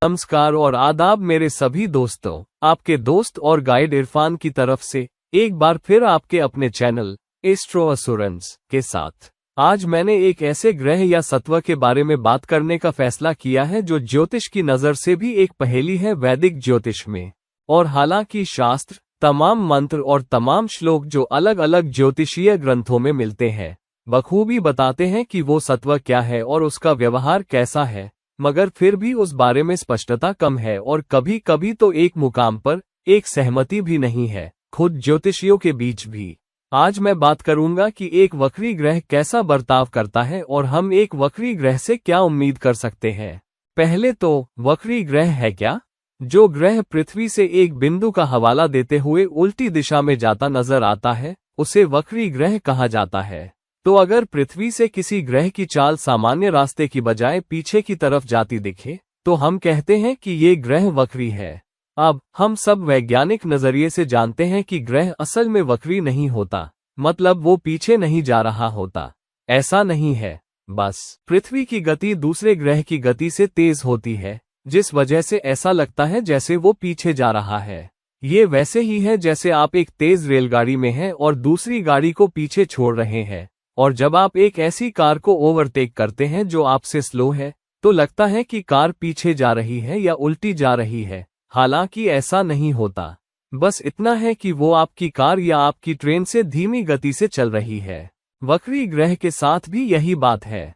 नमस्कार और आदाब मेरे सभी दोस्तों, आपके दोस्त और गाइड इरफान की तरफ से एक बार फिर आपके अपने चैनल एस्ट्रो एश्योरेंस के साथ। आज मैंने एक ऐसे ग्रह या सत्व के बारे में बात करने का फैसला किया है जो ज्योतिष की नज़र से भी एक पहेली है वैदिक ज्योतिष में। और हालांकि शास्त्र, तमाम मंत्र और तमाम श्लोक जो अलग अलग ज्योतिषीय ग्रंथों में मिलते हैं बखूबी बताते हैं कि वो सत्व क्या है और उसका व्यवहार कैसा है, मगर फिर भी उस बारे में स्पष्टता कम है और कभी कभी तो एक मुकाम पर एक सहमति भी नहीं है, खुद ज्योतिषियों के बीच भी। आज मैं बात करूंगा कि एक वक्री ग्रह कैसा बर्ताव करता है और हम एक वक्री ग्रह से क्या उम्मीद कर सकते हैं। पहले तो, वक्री ग्रह है क्या? जो ग्रह पृथ्वी से एक बिंदु का हवाला देते हुए उल्टी दिशा में जाता नजर आता है उसे वक्री ग्रह कहा जाता है। तो अगर पृथ्वी से किसी ग्रह की चाल सामान्य रास्ते की बजाय पीछे की तरफ जाती दिखे तो हम कहते हैं कि ये ग्रह वक्री है। अब हम सब वैज्ञानिक नजरिए से जानते हैं कि ग्रह असल में वक्री नहीं होता, मतलब वो पीछे नहीं जा रहा होता। ऐसा नहीं है, बस पृथ्वी की गति दूसरे ग्रह की गति से तेज होती है, जिस वजह से ऐसा लगता है जैसे वो पीछे जा रहा है। ये वैसे ही है जैसे आप एक तेज रेलगाड़ी में हैं और दूसरी गाड़ी को पीछे छोड़ रहे हैं, और जब आप एक ऐसी कार को ओवरटेक करते हैं जो आपसे स्लो है तो लगता है कि कार पीछे जा रही है या उल्टी जा रही है, हालांकि ऐसा नहीं होता। बस इतना है कि वो आपकी कार या आपकी ट्रेन से धीमी गति से चल रही है। वक्री ग्रह के साथ भी यही बात है।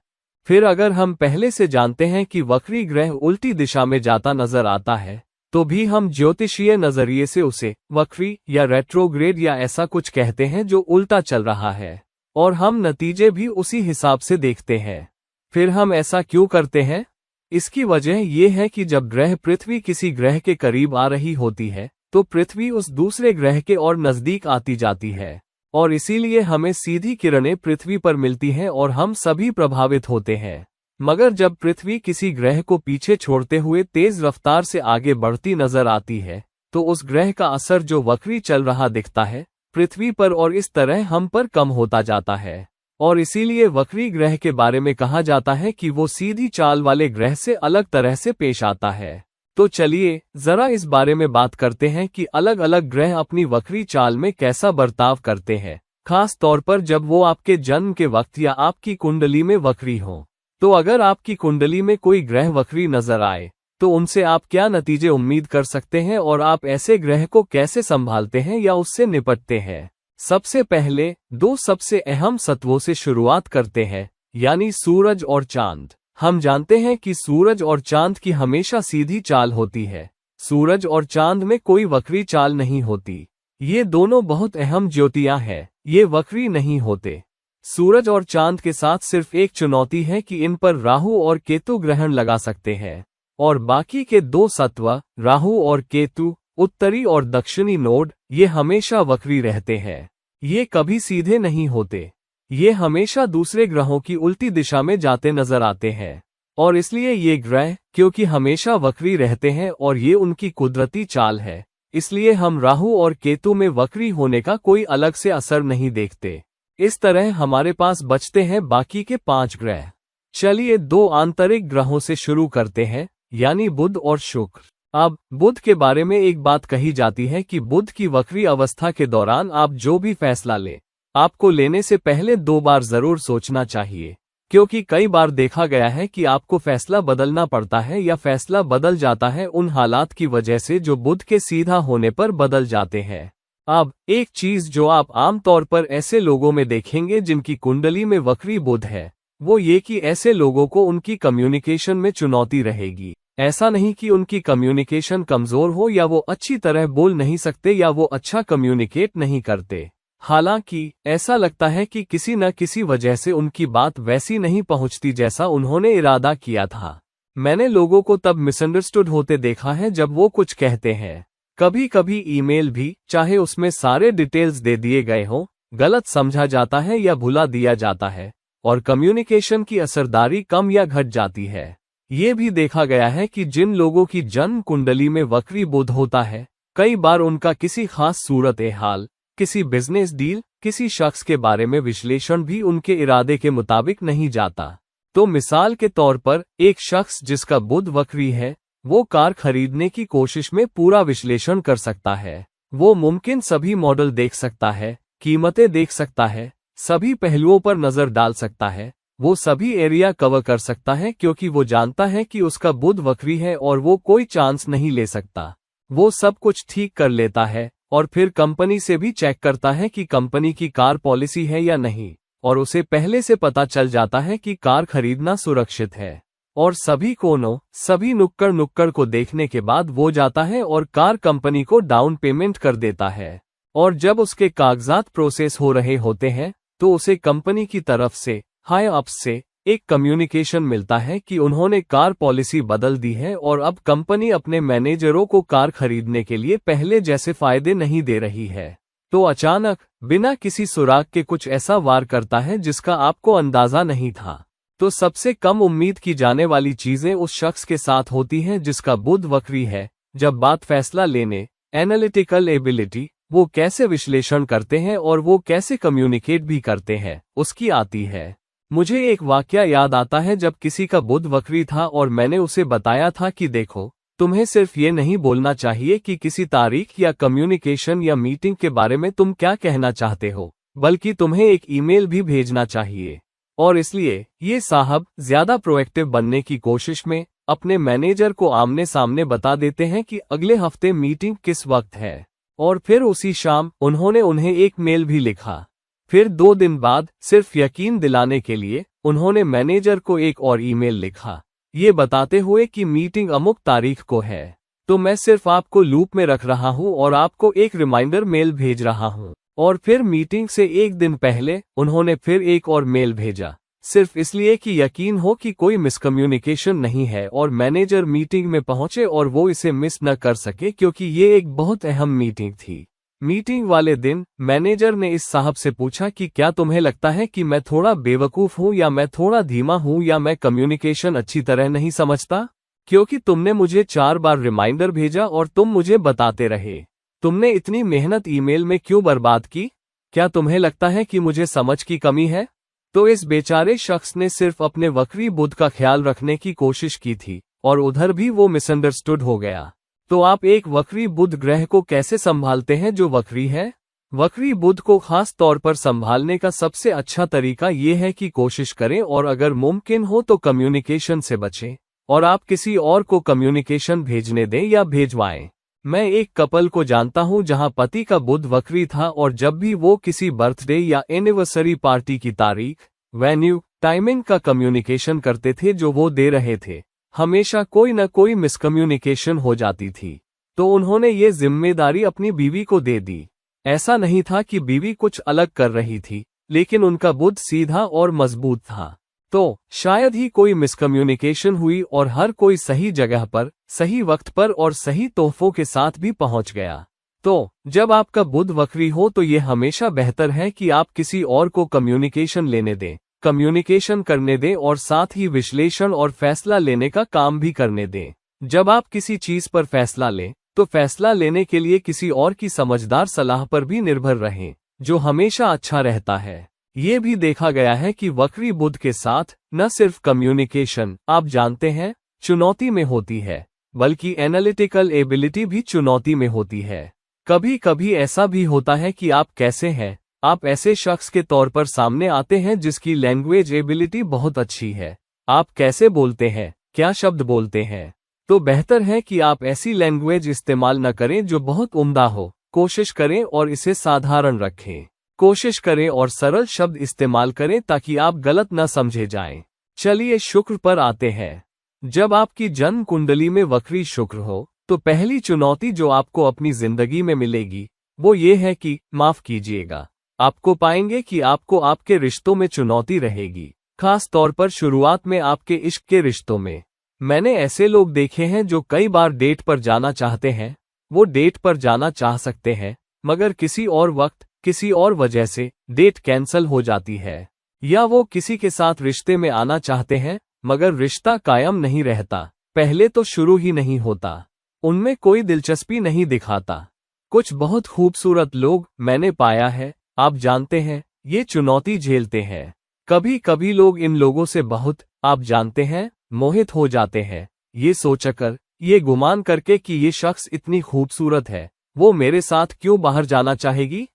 फिर अगर हम पहले से जानते हैं कि वक्री ग्रह उल्टी दिशा में जाता नजर आता है तो भी हम ज्योतिषीय नजरिए से उसे वक्री या रेट्रोग्रेड या ऐसा कुछ कहते हैं जो उल्टा चल रहा है, और हम नतीजे भी उसी हिसाब से देखते हैं। फिर हम ऐसा क्यों करते हैं? इसकी वजह यह है कि जब ग्रह पृथ्वी किसी ग्रह के करीब आ रही होती है तो पृथ्वी उस दूसरे ग्रह के और नजदीक आती जाती है, और इसीलिए हमें सीधी किरणें पृथ्वी पर मिलती हैं और हम सभी प्रभावित होते हैं। मगर जब पृथ्वी किसी ग्रह को पीछे छोड़ते हुए तेज रफ्तार से आगे बढ़ती नजर आती है तो उस ग्रह का असर जो वक्री चल रहा दिखता है पृथ्वी पर और इस तरह हम पर कम होता जाता है, और इसीलिए वक्री ग्रह के बारे में कहा जाता है कि वो सीधी चाल वाले ग्रह से अलग तरह से पेश आता है। तो चलिए जरा इस बारे में बात करते हैं कि अलग अलग ग्रह अपनी वक्री चाल में कैसा बर्ताव करते हैं, खास तौर पर जब वो आपके जन्म के वक्त या आपकी कुंडली में वक्री हो। तो अगर आपकी कुंडली में कोई ग्रह वक्री नजर आए तो उनसे आप क्या नतीजे उम्मीद कर सकते हैं और आप ऐसे ग्रह को कैसे संभालते हैं या उससे निपटते हैं। सबसे पहले दो सबसे अहम सत्वों से शुरुआत करते हैं, यानी सूरज और चांद। हम जानते हैं कि सूरज और चांद की हमेशा सीधी चाल होती है। सूरज और चांद में कोई वक्री चाल नहीं होती। ये दोनों बहुत अहम ज्योतियां हैं, ये वक्री नहीं होते। सूरज और चांद के साथ सिर्फ एक चुनौती है कि इन पर राहु और केतु ग्रहण लगा सकते हैं, और बाकी के दो सत्व राहु और केतु, उत्तरी और दक्षिणी नोड, ये हमेशा वक्री रहते हैं। ये कभी सीधे नहीं होते, ये हमेशा दूसरे ग्रहों की उल्टी दिशा में जाते नजर आते हैं। और इसलिए ये ग्रह क्योंकि हमेशा वक्री रहते हैं और ये उनकी कुदरती चाल है, इसलिए हम राहु और केतु में वक्री होने का कोई अलग से असर नहीं देखते। इस तरह हमारे पास बचते हैं बाकी के 5 ग्रह। चलिए 2 आंतरिक ग्रहों से शुरू करते हैं, यानी बुध और शुक्र। अब बुध के बारे में एक बात कही जाती है कि बुध की वक्री अवस्था के दौरान आप जो भी फैसला लें, आपको लेने से पहले 2 बार जरूर सोचना चाहिए, क्योंकि कई बार देखा गया है कि आपको फैसला बदलना पड़ता है या फैसला बदल जाता है उन हालात की वजह से जो बुध के सीधा होने पर बदल जाते हैं। अब एक चीज जो आप आमतौर पर ऐसे लोगों में देखेंगे जिनकी कुंडली में वक्री बुध है, वो ये कि ऐसे लोगों को उनकी कम्युनिकेशन में चुनौती रहेगी। ऐसा नहीं कि उनकी कम्युनिकेशन कमजोर हो या वो अच्छी तरह बोल नहीं सकते या वो अच्छा कम्युनिकेट नहीं करते। हालांकि ऐसा लगता है कि किसी न किसी वजह से उनकी बात वैसी नहीं पहुंचती जैसा उन्होंने इरादा किया था। मैंने लोगों को तब मिसअंडरस्टूड होते देखा है जब वो कुछ कहते हैं। कभी कभी ईमेल भी, चाहे उसमें सारे डिटेल्स दे दिए गए हों, गलत समझा जाता है या भुला दिया जाता है, और कम्युनिकेशन की असरदारी कम या घट जाती है। ये भी देखा गया है कि जिन लोगों की जन्म कुंडली में वक्री बुध होता है, कई बार उनका किसी खास सूरत हाल, किसी बिजनेस डील, किसी शख्स के बारे में विश्लेषण भी उनके इरादे के मुताबिक नहीं जाता। तो मिसाल के तौर पर एक शख्स जिसका बुध वक्री है, वो कार खरीदने की कोशिश में पूरा विश्लेषण कर सकता है। वो मुमकिन सभी मॉडल देख सकता है, कीमतें देख सकता है, सभी पहलुओं पर नजर डाल सकता है। वो सभी एरिया कवर कर सकता है क्योंकि वो जानता है कि उसका बुध वक्री है और वो कोई चांस नहीं ले सकता। वो सब कुछ ठीक कर लेता है और फिर कंपनी से भी चेक करता है कि कंपनी की कार पॉलिसी है या नहीं, और उसे पहले से पता चल जाता है कि कार खरीदना सुरक्षित है। और सभी कोनों, सभी नुक्कड़ को देखने के बाद वो जाता है और कार कंपनी को डाउन पेमेंट कर देता है। और जब उसके कागजात प्रोसेस हो रहे होते हैं तो उसे कंपनी की तरफ से हाई अप्स से एक कम्युनिकेशन मिलता है कि उन्होंने कार पॉलिसी बदल दी है और अब कंपनी अपने मैनेजरों को कार खरीदने के लिए पहले जैसे फायदे नहीं दे रही है। तो अचानक बिना किसी सुराग के कुछ ऐसा वार करता है जिसका आपको अंदाजा नहीं था। तो सबसे कम उम्मीद की जाने वाली चीजें उस शख्स के साथ होती हैं जिसका बुध वक्री है। जब बात फैसला लेने, एनालिटिकल एबिलिटी, वो कैसे विश्लेषण करते हैं और वो कैसे कम्युनिकेट भी करते हैं, उसकी आती है। मुझे एक वाकया याद आता है जब किसी का बुध वक्री था और मैंने उसे बताया था कि देखो, तुम्हें सिर्फ ये नहीं बोलना चाहिए कि किसी तारीख या कम्युनिकेशन या मीटिंग के बारे में तुम क्या कहना चाहते हो, बल्कि तुम्हें एक ईमेल भी भेजना चाहिए। और इसलिए ये साहब ज्यादा प्रोएक्टिव बनने की कोशिश में अपने मैनेजर को आमने सामने बता देते हैं कि अगले हफ्ते मीटिंग किस वक्त है, और फिर उसी शाम उन्होंने उन्हें एक मेल भी लिखा। फिर 2 दिन बाद सिर्फ यकीन दिलाने के लिए उन्होंने मैनेजर को एक और ईमेल लिखा, ये बताते हुए कि मीटिंग अमुक तारीख को है। तो मैं सिर्फ आपको लूप में रख रहा हूं और आपको एक रिमाइंडर मेल भेज रहा हूं। और फिर मीटिंग से 1 दिन पहले उन्होंने फिर एक और मेल भेजा, सिर्फ इसलिए कि यकीन हो कि कोई मिसकम्युनिकेशन नहीं है और मैनेजर मीटिंग में पहुंचे और वो इसे मिस न कर सके क्योंकि ये एक बहुत अहम मीटिंग थी। मीटिंग वाले दिन मैनेजर ने इस साहब से पूछा कि क्या तुम्हें लगता है कि मैं थोड़ा बेवकूफ हूं या मैं थोड़ा धीमा हूं या मैं कम्युनिकेशन अच्छी तरह नहीं समझता, क्योंकि तुमने मुझे 4 बार रिमाइंडर भेजा और तुम मुझे बताते रहे। तुमने इतनी मेहनत ईमेल में क्यों बर्बाद की? क्या तुम्हें लगता है कि मुझे समझ की कमी है? तो इस बेचारे शख्स ने सिर्फ अपने वक्री बुध का ख्याल रखने की कोशिश की थी और उधर भी वो मिसअंडरस्टूड हो गया। तो आप एक वक्री बुध ग्रह को कैसे संभालते हैं जो वक्री है? वक्री बुध को खास तौर पर संभालने का सबसे अच्छा तरीका ये है कि कोशिश करें और अगर मुमकिन हो तो कम्युनिकेशन से बचें और आप किसी और को कम्युनिकेशन भेजने दें या भेजवाएं। मैं एक कपल को जानता हूं जहां पति का बुध वक्री था और जब भी वो किसी बर्थडे या एनिवर्सरी पार्टी की तारीख, वेन्यू, टाइमिंग का कम्युनिकेशन करते थे जो वो दे रहे थे, हमेशा कोई न कोई मिसकम्युनिकेशन हो जाती थी। तो उन्होंने ये जिम्मेदारी अपनी बीवी को दे दी। ऐसा नहीं था कि बीवी कुछ अलग कर रही थी, लेकिन उनका बुध सीधा और मजबूत था। तो शायद ही कोई मिसकम्युनिकेशन हुई और हर कोई सही जगह पर, सही वक्त पर और सही तोहफों के साथ भी पहुंच गया। तो जब आपका बुध वक्री हो तो ये हमेशा बेहतर है कि आप किसी और को कम्युनिकेशन लेने दें, कम्युनिकेशन करने दें और साथ ही विश्लेषण और फैसला लेने का काम भी करने दें। जब आप किसी चीज पर फैसला लें तो फैसला लेने के लिए किसी और की समझदार सलाह पर भी निर्भर रहें, जो हमेशा अच्छा रहता है। ये भी देखा गया है कि वक्री बुध के साथ न सिर्फ कम्युनिकेशन, आप जानते हैं, चुनौती में होती है, बल्कि एनालिटिकल एबिलिटी भी चुनौती में होती है। कभी कभी ऐसा भी होता है कि आप कैसे हैं, आप ऐसे शख्स के तौर पर सामने आते हैं जिसकी लैंग्वेज एबिलिटी बहुत अच्छी है। आप कैसे बोलते हैं, क्या शब्द बोलते हैं, तो बेहतर है कि आप ऐसी लैंग्वेज इस्तेमाल न करें जो बहुत उम्दा हो। कोशिश करें और इसे साधारण रखें। कोशिश करें और सरल शब्द इस्तेमाल करें ताकि आप गलत न समझे जाएं। चलिए शुक्र पर आते हैं। जब आपकी जन्म कुंडली में वक्री शुक्र हो तो पहली चुनौती जो आपको अपनी जिंदगी में मिलेगी वो ये है कि, माफ कीजिएगा, आपको पाएंगे कि आपको आपके रिश्तों में चुनौती रहेगी, खास तौर पर शुरुआत में आपके इश्क के रिश्तों में। मैंने ऐसे लोग देखे हैं जो कई बार डेट पर जाना चाहते हैं, वो डेट पर जाना चाह सकते हैं मगर किसी और वक्त, किसी और वजह से डेट कैंसल हो जाती है, या वो किसी के साथ रिश्ते में आना चाहते हैं मगर रिश्ता कायम नहीं रहता, पहले तो शुरू ही नहीं होता, उनमें कोई दिलचस्पी नहीं दिखाता। कुछ बहुत खूबसूरत लोग मैंने पाया है, आप जानते हैं, ये चुनौती झेलते हैं। कभी कभी लोग इन लोगों से बहुत, आप जानते हैं, मोहित हो जाते हैं, ये सोचकर ये गुमान करके कि ये शख्स इतनी खूबसूरत है, वो मेरे साथ क्यों बाहर जाना चाहेगी।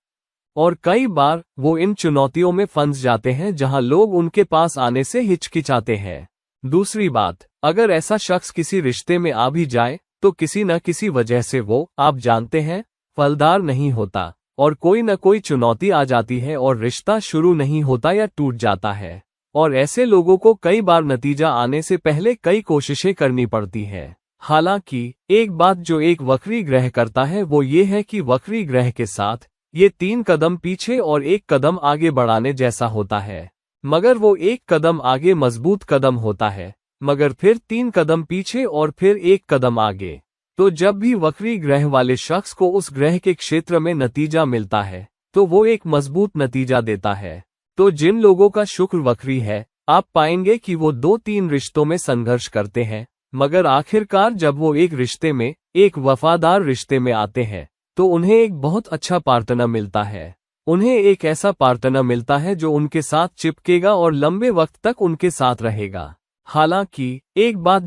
और कई बार वो इन चुनौतियों में फंस जाते हैं जहां लोग उनके पास आने से हिचकिचाते हैं। दूसरी बात, अगर ऐसा शख्स किसी रिश्ते में आ भी जाए तो किसी न किसी वजह से वो, आप जानते हैं, फलदार नहीं होता और कोई न कोई चुनौती आ जाती है और रिश्ता शुरू नहीं होता या टूट जाता है। और ऐसे लोगों को कई बार नतीजा आने से पहले कई कोशिशें करनी पड़ती हैं। हालांकि एक बात जो एक वक्री ग्रह करता है वो ये है कि वक्री ग्रह के साथ ये 3 कदम पीछे और 1 कदम आगे बढ़ाने जैसा होता है, मगर वो 1 कदम आगे मजबूत कदम होता है, मगर फिर 3 कदम पीछे और फिर 1 कदम आगे। तो जब भी वक्री ग्रह वाले शख्स को उस ग्रह के क्षेत्र में नतीजा मिलता है तो वो एक मजबूत नतीजा देता है। तो जिन लोगों का शुक्र वक्री है, आप पाएंगे कि वो 2-3 रिश्तों में संघर्ष करते हैं, मगर आखिरकार जब वो एक रिश्ते में, एक वफादार रिश्ते में आते हैं तो उन्हें एक बहुत अच्छा पार्टनर मिलता है। उन्हें एक ऐसा पार्टनर मिलता है जो उनके साथ चिपकेगा और लंबे वक्त तक उनके साथ रहेगा। हालांकि एक बात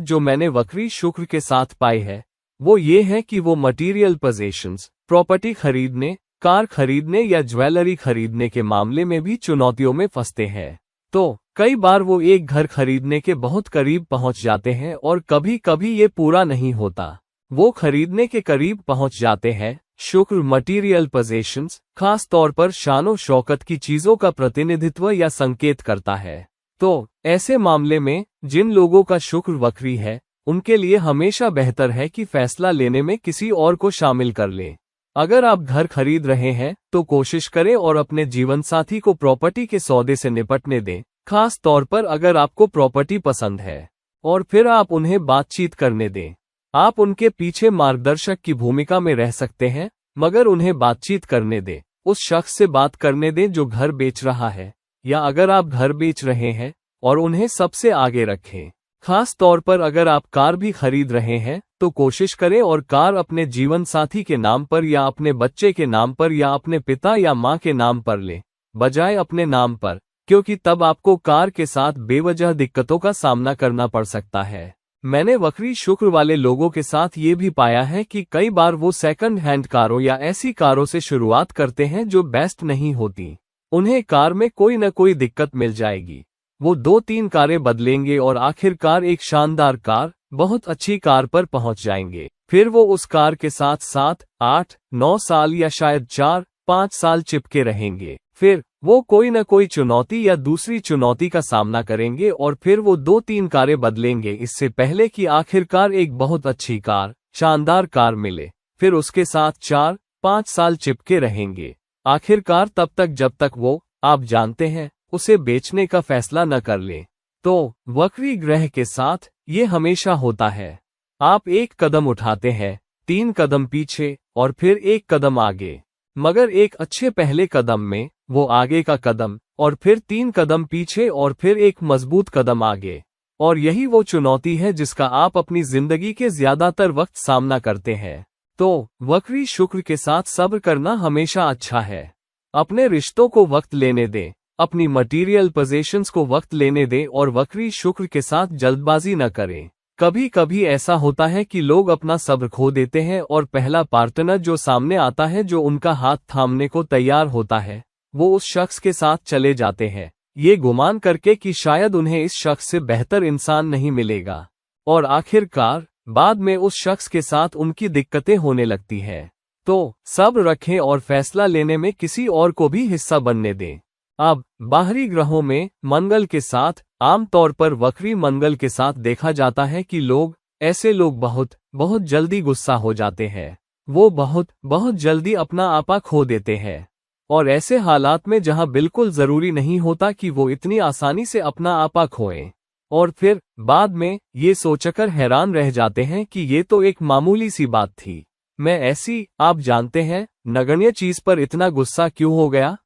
जो मैंने वक्री शुक्र के साथ पाई है वो ये है कि वो मटीरियल पोजेशंस, प्रॉपर्टी खरीदने, कार खरीदने या ज्वेलरी खरीदने के मामले में भी चुनौतियों में फंसते हैं। तो कई बार वो एक घर खरीदने के बहुत करीब पहुंच जाते हैं और कभी कभी ये पूरा नहीं होता। वो खरीदने के करीब पहुंच जाते हैं। शुक्र मटीरियल पोजेशंस, खास तौर पर शानो शौकत की चीजों का प्रतिनिधित्व या संकेत करता है। तो ऐसे मामले में जिन लोगों का शुक्र वक्री है उनके लिए हमेशा बेहतर है कि फैसला लेने में किसी और को शामिल कर लें। अगर आप घर खरीद रहे हैं तो कोशिश करें और अपने जीवनसाथी को प्रॉपर्टी के सौदे से निपटने दें, खास तौर पर अगर आपको प्रॉपर्टी पसंद है, और फिर आप उन्हें बातचीत करने दें। आप उनके पीछे मार्गदर्शक की भूमिका में रह सकते हैं, मगर उन्हें बातचीत करने दें। उस शख्स से बात करने दें जो घर बेच रहा है, या अगर आप घर बेच रहे हैं, और उन्हें सबसे आगे रखें। खास तौर पर अगर आप कार भी खरीद रहे हैं तो कोशिश करें और कार अपने जीवन साथी के नाम पर या अपने बच्चे के नाम पर या अपने पिता या माँ के नाम पर लें, बजाय अपने नाम पर, क्योंकि तब आपको कार के साथ बेवजह दिक्कतों का सामना करना पड़ सकता है। मैंने वक्री शुक्र वाले लोगों के साथ ये भी पाया है कि कई बार वो सेकंड हैंड कारों या ऐसी कारों से शुरुआत करते हैं जो बेस्ट नहीं होती। उन्हें कार में कोई न कोई दिक्कत मिल जाएगी, वो 2-3 कारें बदलेंगे और आखिरकार एक शानदार कार, बहुत अच्छी कार पर पहुंच जाएंगे। फिर वो उस कार के साथ 7, 8, 9 साल या शायद 4-5 साल चिपके रहेंगे। फिर वो कोई न कोई चुनौती या दूसरी चुनौती का सामना करेंगे और फिर वो 2-3 कारें बदलेंगे इससे पहले कि आखिरकार एक बहुत अच्छी कार, शानदार कार मिले। फिर उसके साथ 4-5 साल चिपके रहेंगे, आखिरकार तब तक जब तक वो, आप जानते हैं, उसे बेचने का फैसला न कर ले। तो वक्री ग्रह के साथ ये हमेशा होता है। आप 1 कदम उठाते हैं, 3 कदम पीछे और फिर 1 कदम आगे, मगर एक अच्छे पहले कदम में वो आगे का कदम और फिर 3 कदम पीछे और फिर एक मजबूत कदम आगे। और यही वो चुनौती है जिसका आप अपनी जिंदगी के ज्यादातर वक्त सामना करते हैं। तो वक्री शुक्र के साथ सब्र करना हमेशा अच्छा है। अपने रिश्तों को वक्त लेने दें, अपनी मटीरियल पोजेशंस को वक्त लेने दें और वक्री शुक्र के साथ जल्दबाजी न करें। कभी कभी ऐसा होता है कि लोग अपना सब्र खो देते हैं और पहला पार्टनर जो सामने आता है, जो उनका हाथ थामने को तैयार होता है, वो उस शख्स के साथ चले जाते हैं, ये गुमान करके कि शायद उन्हें इस शख्स से बेहतर इंसान नहीं मिलेगा। और आखिरकार बाद में उस शख्स के साथ उनकी दिक्कतें होने लगती हैं। तो सब्र रखें और फैसला लेने में किसी और को भी हिस्सा बनने दें। अब बाहरी ग्रहों में मंगल के साथ, आमतौर पर वक्री मंगल के साथ देखा जाता है कि ऐसे लोग बहुत जल्दी गुस्सा हो जाते हैं। वो बहुत जल्दी अपना आपा खो देते हैं। और ऐसे हालात में जहां बिल्कुल जरूरी नहीं होता कि वो इतनी आसानी से अपना आपा खोएं, और फिर बाद में ये सोचकर हैरान रह जाते हैं कि ये तो एक मामूली सी बात थी, मैं ऐसी, आप जानते हैं, नगण्य चीज पर इतना गुस्सा क्यों हो गया,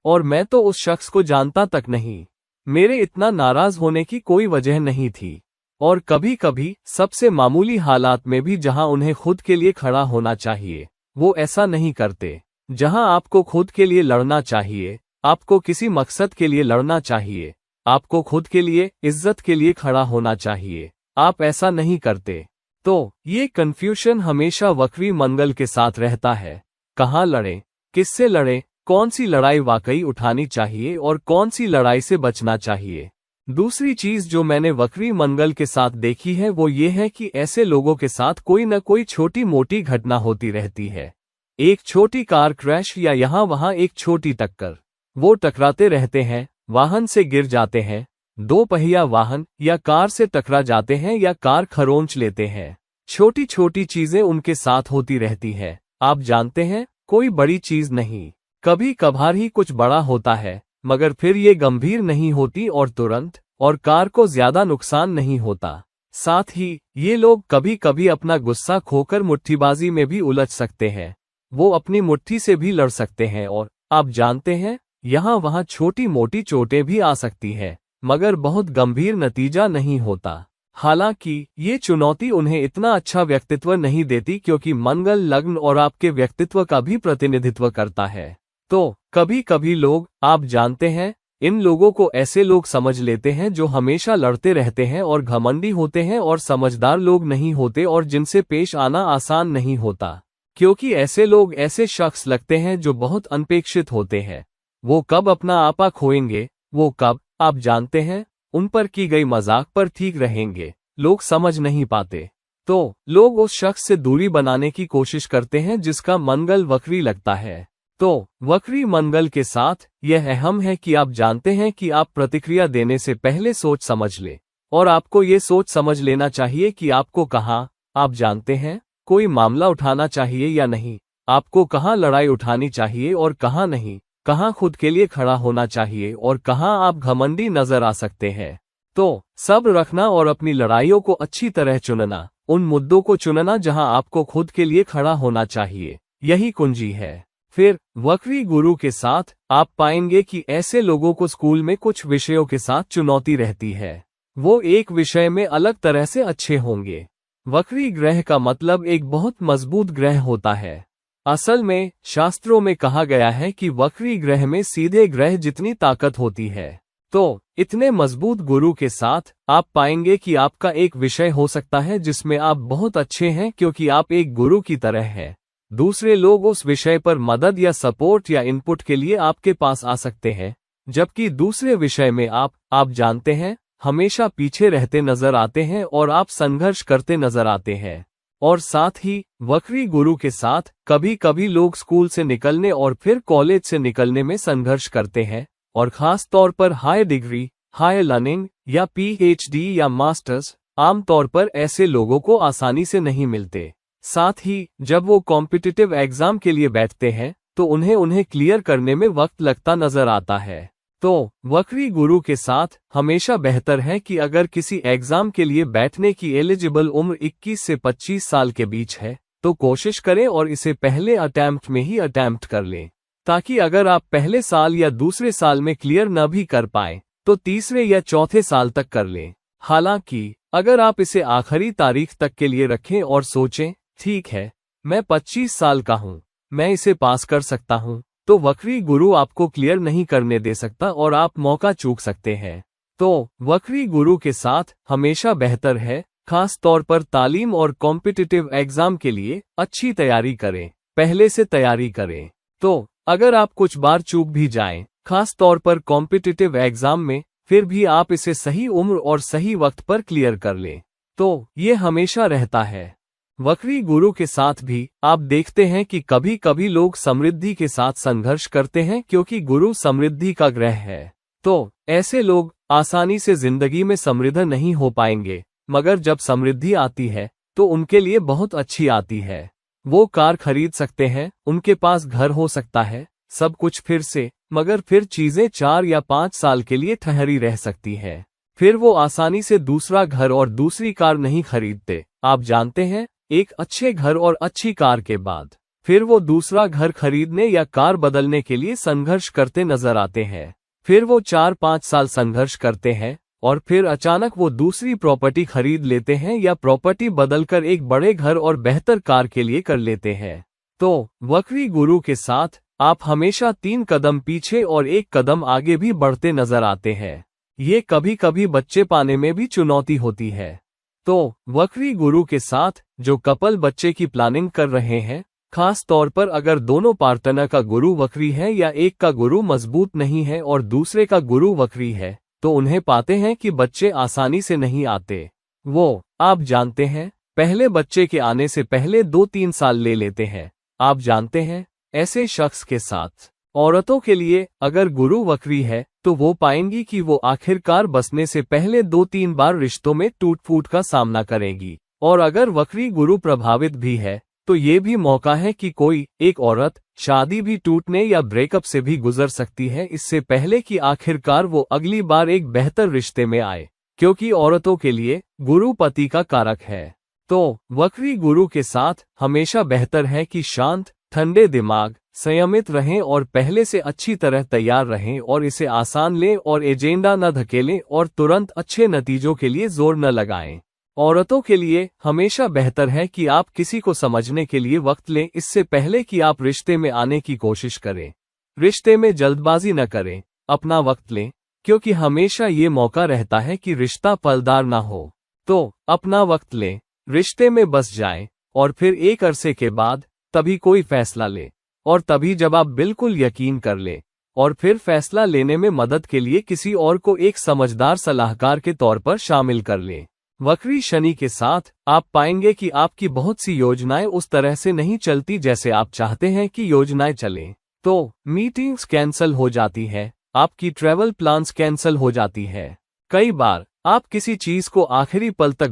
और मैं तो उस शख्स को जानता तक नहीं, मेरे इतना नाराज होने की कोई वजह नहीं थी। और कभी कभी सबसे मामूली हालात में भी जहां उन्हें खुद के लिए खड़ा होना चाहिए, वो ऐसा नहीं करते। जहां आपको खुद के लिए लड़ना चाहिए, आपको किसी मकसद के लिए लड़ना चाहिए, आपको खुद के लिए, इज्जत के लिए खड़ा होना चाहिए, आप ऐसा नहीं करते। तो ये कन्फ्यूजन हमेशा वक्री मंगल के साथ रहता है। कहाँ लड़ें, किससे लड़ें, कौन सी लड़ाई वाकई उठानी चाहिए और कौन सी लड़ाई से बचना चाहिए। दूसरी चीज जो मैंने वक्री मंगल के साथ देखी है वो ये है कि ऐसे लोगों के साथ कोई न कोई छोटी मोटी घटना होती रहती है। एक छोटी कार क्रैश या यहाँ वहाँ एक छोटी टक्कर, वो टकराते रहते हैं, वाहन से गिर जाते हैं, दो पहिया वाहन या कार से टकरा जाते हैं या कार खरोंच लेते हैं। छोटी छोटी चीजें उनके साथ होती रहती है। आप जानते हैं, कोई बड़ी चीज नहीं, कभी कभार ही कुछ बड़ा होता है, मगर फिर ये गंभीर नहीं होती और तुरंत और कार को ज्यादा नुकसान नहीं होता। साथ ही ये लोग कभी कभी अपना गुस्सा खोकर मुट्ठीबाजी में भी उलझ सकते हैं। वो अपनी मुट्ठी से भी लड़ सकते हैं और आप जानते हैं, यहाँ वहाँ छोटी मोटी चोटें भी आ सकती है, मगर बहुत गंभीर नतीजा नहीं होता। हालांकि ये चुनौती उन्हें इतना अच्छा व्यक्तित्व नहीं देती क्योंकि मंगल लग्न और आपके व्यक्तित्व का भी प्रतिनिधित्व करता है। तो कभी कभी लोग, आप जानते हैं, इन लोगों को ऐसे लोग समझ लेते हैं जो हमेशा लड़ते रहते हैं और घमंडी होते हैं और समझदार लोग नहीं होते और जिनसे पेश आना आसान नहीं होता, क्योंकि ऐसे लोग ऐसे शख्स लगते हैं जो बहुत अनपेक्षित होते हैं। वो कब अपना आपा खोएंगे, वो कब, आप जानते हैं, उन पर की गई मजाक पर ठीक रहेंगे, लोग समझ नहीं पाते। तो लोग उस शख्स से दूरी बनाने की कोशिश करते हैं जिसका मंगल वक्री लगता है। तो वक्री मंगल के साथ यह अहम है कि आप जानते हैं कि आप प्रतिक्रिया देने से पहले सोच समझ लें, और आपको ये सोच समझ लेना चाहिए कि आपको कहाँ, आप जानते हैं, कोई मामला उठाना चाहिए या नहीं, आपको कहाँ लड़ाई उठानी चाहिए और कहाँ नहीं, कहाँ खुद के लिए खड़ा होना चाहिए और कहाँ आप घमंडी नजर आ सकते हैं। तो सब्र रखना और अपनी लड़ाइयों को अच्छी तरह चुनना, उन मुद्दों को चुनना जहां आपको खुद के लिए खड़ा होना चाहिए, यही कुंजी है। फिर वक्री गुरु के साथ आप पाएंगे कि ऐसे लोगों को स्कूल में कुछ विषयों के साथ चुनौती रहती है। वो एक विषय में अलग तरह से अच्छे होंगे। वक्री ग्रह का मतलब एक बहुत मजबूत ग्रह होता है। असल में शास्त्रों में कहा गया है कि वक्री ग्रह में सीधे ग्रह जितनी ताकत होती है। तो इतने मजबूत गुरु के साथ आप पाएंगे कि आपका एक विषय हो सकता है जिसमें आप बहुत अच्छे हैं क्योंकि आप एक गुरु की तरह हैं। दूसरे लोग उस विषय पर मदद या सपोर्ट या इनपुट के लिए आपके पास आ सकते हैं, जबकि दूसरे विषय में आप जानते हैं, हमेशा पीछे रहते नजर आते हैं और आप संघर्ष करते नजर आते हैं। और साथ ही वक्री गुरु के साथ कभी कभी लोग स्कूल से निकलने और फिर कॉलेज से निकलने में संघर्ष करते हैं, और खास तौर पर हाई डिग्री, हाई लर्निंग या PhD या मास्टर्स आमतौर पर ऐसे लोगों को आसानी से नहीं मिलते। साथ ही जब वो कॉम्पिटिटिव एग्जाम के लिए बैठते हैं तो उन्हें क्लियर करने में वक्त लगता नजर आता है। तो वक्री गुरु के साथ हमेशा बेहतर है कि अगर किसी एग्जाम के लिए बैठने की एलिजिबल उम्र 21 से 25 साल के बीच है तो कोशिश करें और इसे पहले अटेम्प्ट में ही अटेम्प्ट कर लें, ताकि अगर आप पहले साल या दूसरे साल में क्लियर न भी कर पाए तो तीसरे या चौथे साल तक कर लें। हालांकि अगर आप इसे आखिरी तारीख तक के लिए रखें और सोचें, ठीक है, मैं 25 साल का हूं, मैं इसे पास कर सकता हूं, तो वक्री गुरु आपको क्लियर नहीं करने दे सकता और आप मौका चूक सकते हैं। तो वक्री गुरु के साथ हमेशा बेहतर है, खास तौर पर तालीम और कॉम्पिटिटिव एग्जाम के लिए अच्छी तैयारी करें, पहले से तैयारी करें। तो अगर आप कुछ बार चूक भी जाएं, खास तौर पर कॉम्पिटिटिव एग्जाम में, फिर भी आप इसे सही उम्र और सही वक्त पर क्लियर कर लें। तो ये हमेशा रहता है। वक्री गुरु के साथ भी आप देखते हैं कि कभी कभी लोग समृद्धि के साथ संघर्ष करते हैं क्योंकि गुरु समृद्धि का ग्रह है। तो ऐसे लोग आसानी से जिंदगी में समृद्ध नहीं हो पाएंगे, मगर जब समृद्धि आती है तो उनके लिए बहुत अच्छी आती है। वो कार खरीद सकते हैं, उनके पास घर हो सकता है, सब कुछ फिर से, मगर फिर चीजें 4 या 5 साल के लिए ठहरी रह सकती है। फिर वो आसानी से दूसरा घर और दूसरी कार नहीं खरीदते। आप जानते हैं, एक अच्छे घर और अच्छी कार के बाद फिर वो दूसरा घर खरीदने या कार बदलने के लिए संघर्ष करते नजर आते हैं। फिर वो 4-5 साल संघर्ष करते हैं और फिर अचानक वो दूसरी प्रॉपर्टी खरीद लेते हैं या प्रॉपर्टी बदलकर एक बड़े घर और बेहतर कार के लिए कर लेते हैं। तो वक्री गुरु के साथ आप हमेशा 3 कदम पीछे और 1 कदम आगे भी बढ़ते नजर आते हैं। ये कभी कभी बच्चे पाने में भी चुनौती होती है। तो वक्री गुरु के साथ जो कपल बच्चे की प्लानिंग कर रहे हैं, खास तौर पर अगर दोनों पार्टनर का गुरु वक्री है या एक का गुरु मजबूत नहीं है और दूसरे का गुरु वक्री है, तो उन्हें पाते हैं कि बच्चे आसानी से नहीं आते। वो, आप जानते हैं, पहले बच्चे के आने से पहले 2-3 साल ले लेते हैं। आप जानते हैं, ऐसे शख्स के साथ औरतों के लिए अगर गुरु वक्री है तो वो पाएंगी कि वो आखिरकार बसने से पहले 2-3 बार रिश्तों में टूट फूट का सामना करेंगी। और अगर वक्री गुरु प्रभावित भी है तो ये भी मौका है कि कोई एक औरत शादी भी टूटने या ब्रेकअप से भी गुजर सकती है इससे पहले कि आखिरकार वो अगली बार एक बेहतर रिश्ते में आए, क्योंकि औरतों के लिए गुरु पति का कारक है। तो वक्री गुरु के साथ हमेशा बेहतर है कि शांत, ठंडे दिमाग, संयमित रहें और पहले से अच्छी तरह तैयार रहें और इसे आसान लें और एजेंडा न धकेलें और तुरंत अच्छे नतीजों के लिए जोर न लगाएं। औरतों के लिए हमेशा बेहतर है कि आप किसी को समझने के लिए वक्त लें इससे पहले कि आप रिश्ते में आने की कोशिश करें। रिश्ते में जल्दबाजी न करें, अपना वक्त लें, क्योंकि हमेशा ये मौका रहता है कि रिश्ता फलदार ना हो। तो अपना वक्त लें, रिश्ते में बस जाएं और फिर एक अरसे के बाद तभी कोई फैसला लें, और तभी जब आप बिल्कुल यकीन कर लें, और फिर फैसला लेने में मदद के लिए किसी और को एक समझदार सलाहकार के तौर पर शामिल कर लें। वक्री शनि के साथ आप पाएंगे कि आपकी बहुत सी योजनाएं उस तरह से नहीं चलती जैसे आप चाहते हैं कि योजनाएं चलें। तो मीटिंग्स कैंसिल हो जाती है, आपकी ट्रैवल प्लान्स कैंसिल हो जाती है। कई बार आप किसी चीज को आखिरी पल तक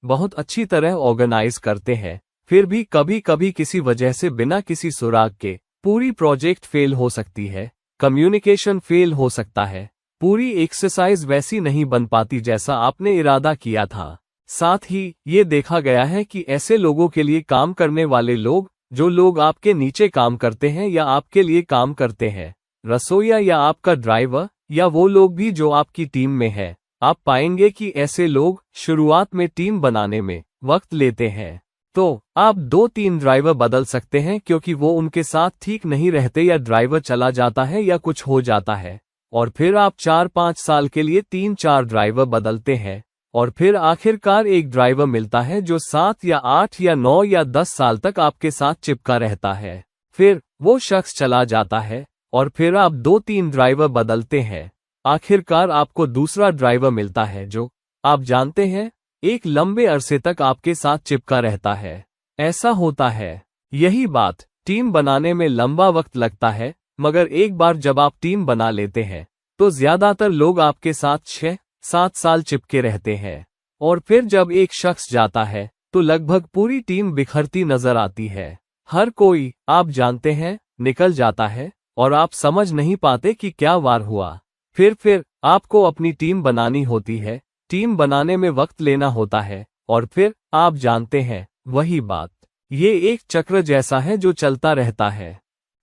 बहुत अच्छी तरह ऑर्गेनाइज करते हैं, फिर भी कभी कभी किसी वजह से बिना किसी सुराग के पूरी प्रोजेक्ट फेल हो सकती है, कम्युनिकेशन फेल हो सकता है, पूरी एक्सरसाइज वैसी नहीं बन पाती जैसा आपने इरादा किया था। साथ ही ये देखा गया है कि ऐसे लोगों के लिए काम करने वाले लोग, जो लोग आपके नीचे काम करते हैं या आपके लिए काम करते हैं, रसोइया या आपका ड्राइवर या वो लोग भी जो आपकी टीम में है, आप पाएंगे कि ऐसे लोग शुरुआत में टीम बनाने में वक्त लेते हैं। तो आप 2-3 ड्राइवर बदल सकते हैं क्योंकि वो उनके साथ ठीक नहीं रहते या ड्राइवर चला जाता है या कुछ हो जाता है, और फिर आप 4-5 साल के लिए 3-4 ड्राइवर बदलते हैं और फिर आखिरकार एक ड्राइवर मिलता है जो 7 या 8 या 9 या 10 साल तक आपके साथ चिपका रहता है। फिर वो शख्स चला जाता है और फिर आप 2-3 ड्राइवर बदलते हैं, आखिरकार आपको दूसरा ड्राइवर मिलता है जो, आप जानते हैं, एक लंबे अरसे तक आपके साथ चिपका रहता है। ऐसा होता है। यही बात, टीम बनाने में लंबा वक्त लगता है, मगर एक बार जब आप टीम बना लेते हैं तो ज्यादातर लोग आपके साथ 6-7 साल चिपके रहते हैं। और फिर जब एक शख्स जाता है तो लगभग पूरी टीम बिखरती नजर आती है। हर कोई, आप जानते हैं, निकल जाता है और आप समझ नहीं पाते कि क्या वार हुआ। फिर आपको अपनी टीम बनानी होती है, टीम बनाने में वक्त लेना होता है, और फिर आप जानते हैं, वही बात, ये एक चक्र जैसा है जो चलता रहता है।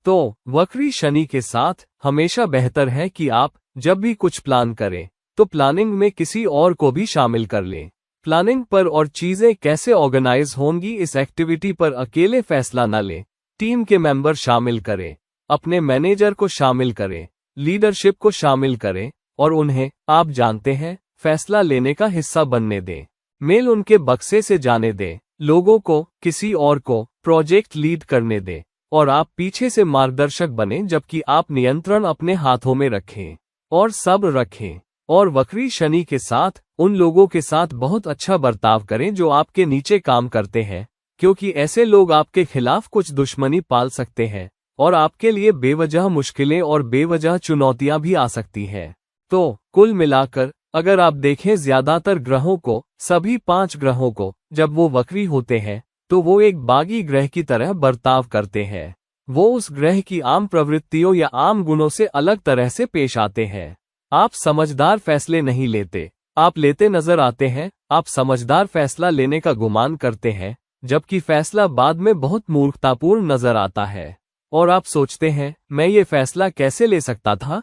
तो वक्री शनि के साथ हमेशा बेहतर है कि आप जब भी कुछ प्लान करें तो प्लानिंग में किसी और को भी शामिल कर लें। प्लानिंग पर और चीजें कैसे ऑर्गेनाइज होंगी इस एक्टिविटी पर अकेले फैसला न लें, टीम के मेंबर शामिल करें, अपने मैनेजर को शामिल करें, लीडरशिप को शामिल करें और उन्हें, आप जानते हैं, फैसला लेने का हिस्सा बनने दें। मेल उनके बक्से से जाने दें, लोगों को, किसी और को प्रोजेक्ट लीड करने दें और आप पीछे से मार्गदर्शक बने जबकि आप नियंत्रण अपने हाथों में रखें और सब्र रखें। और वक्री शनि के साथ उन लोगों के साथ बहुत अच्छा बर्ताव करें जो आपके नीचे काम करते हैं, क्योंकि ऐसे लोग आपके खिलाफ कुछ दुश्मनी पाल सकते हैं और आपके लिए बेवजह मुश्किलें और बेवजह चुनौतियां भी आ सकती हैं। तो कुल मिलाकर अगर आप देखें ज्यादातर ग्रहों को, सभी 5 ग्रहों को, जब वो वक्री होते हैं तो वो एक बागी ग्रह की तरह बर्ताव करते हैं। वो उस ग्रह की आम प्रवृत्तियों या आम गुणों से अलग तरह से पेश आते हैं। आप समझदार फैसले नहीं लेते, आप लेते नजर आते हैं, आप समझदार फैसला लेने का गुमान करते हैं, जबकि फैसला बाद में बहुत मूर्खतापूर्ण नजर आता है। और आप सोचते हैं, मैं ये फैसला कैसे ले सकता था?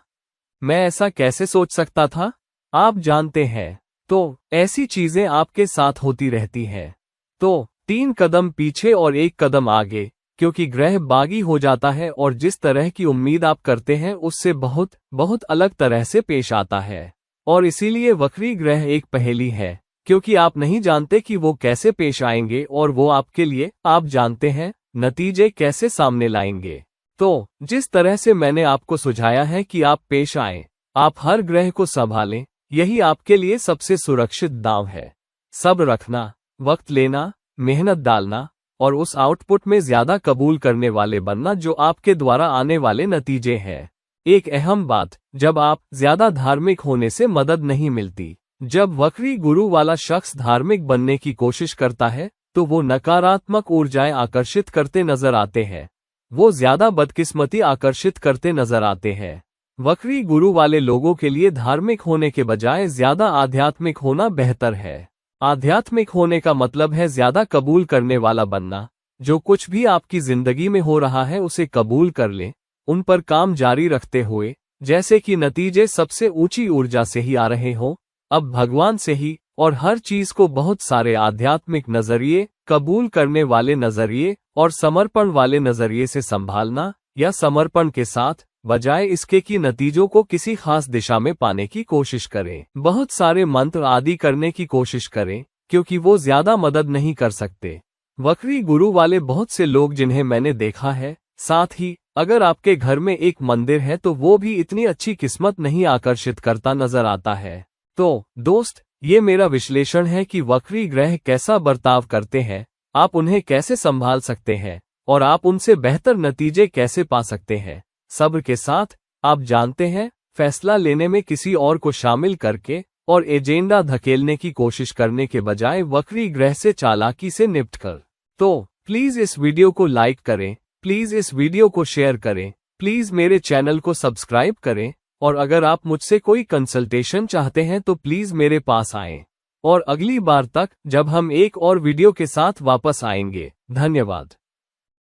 मैं ऐसा कैसे सोच सकता था? आप जानते हैं, तो ऐसी चीजें आपके साथ होती रहती हैं। तो 3 कदम पीछे और 1 कदम आगे, क्योंकि ग्रह बागी हो जाता है और जिस तरह की उम्मीद आप करते हैं उससे बहुत अलग तरह से पेश आता है। और इसीलिए वक्री ग्रह एक पहेली है, क्योंकि आप नहीं जानते कि वो कैसे पेश आएंगे और वो आपके लिए, आप जानते हैं, नतीजे कैसे सामने लाएंगे। तो जिस तरह से मैंने आपको सुझाया है कि आप पेश आएं, आप हर ग्रह को संभालें, यही आपके लिए सबसे सुरक्षित दांव है। सब्र रखना, वक्त लेना, मेहनत डालना और उस आउटपुट में ज्यादा कबूल करने वाले बनना जो आपके द्वारा आने वाले नतीजे हैं। एक अहम बात, जब आप ज्यादा धार्मिक होने से मदद नहीं मिलती। जब वक्री गुरु वाला शख्स धार्मिक बनने की कोशिश करता है तो वो नकारात्मक ऊर्जाएं आकर्षित करते नजर आते हैं। वो ज्यादा बदकिस्मती आकर्षित करते नजर आते हैं। वक्री गुरु वाले लोगों के लिए धार्मिक होने के बजाय ज्यादा आध्यात्मिक होना बेहतर है। आध्यात्मिक होने का मतलब है ज्यादा कबूल करने वाला बनना। जो कुछ भी आपकी जिंदगी में हो रहा है उसे कबूल कर लें, उन पर काम जारी रखते हुए, जैसे कि नतीजे सबसे ऊंची ऊर्जा से ही आ रहे हों, अब भगवान से ही, और हर चीज को बहुत सारे आध्यात्मिक नजरिए, कबूल करने वाले नजरिए और समर्पण वाले नजरिए से संभालना, या समर्पण के साथ, बजाय इसके कि नतीजों को किसी खास दिशा में पाने की कोशिश करें। बहुत सारे मंत्र आदि करने की कोशिश करें, क्योंकि वो ज्यादा मदद नहीं कर सकते। वक्री गुरु वाले बहुत से लोग जिन्हें मैंने देखा है, साथ ही अगर आपके घर में एक मंदिर है तो वो भी इतनी अच्छी किस्मत नहीं आकर्षित करता नजर आता है। तो दोस्त, ये मेरा विश्लेषण है कि वक्री ग्रह कैसा बर्ताव करते हैं, आप उन्हें कैसे संभाल सकते हैं और आप उनसे बेहतर नतीजे कैसे पा सकते हैं। सब्र के साथ, आप जानते हैं, फैसला लेने में किसी और को शामिल करके और एजेंडा धकेलने की कोशिश करने के बजाय वक्री ग्रह से चालाकी से निपट कर। तो प्लीज इस वीडियो को लाइक करें, प्लीज इस वीडियो को शेयर करें, प्लीज मेरे चैनल को सब्सक्राइब करें, और अगर आप मुझसे कोई कंसल्टेशन चाहते हैं तो प्लीज मेरे पास आएं। और अगली बार तक जब हम एक और वीडियो के साथ वापस आएंगे। धन्यवाद।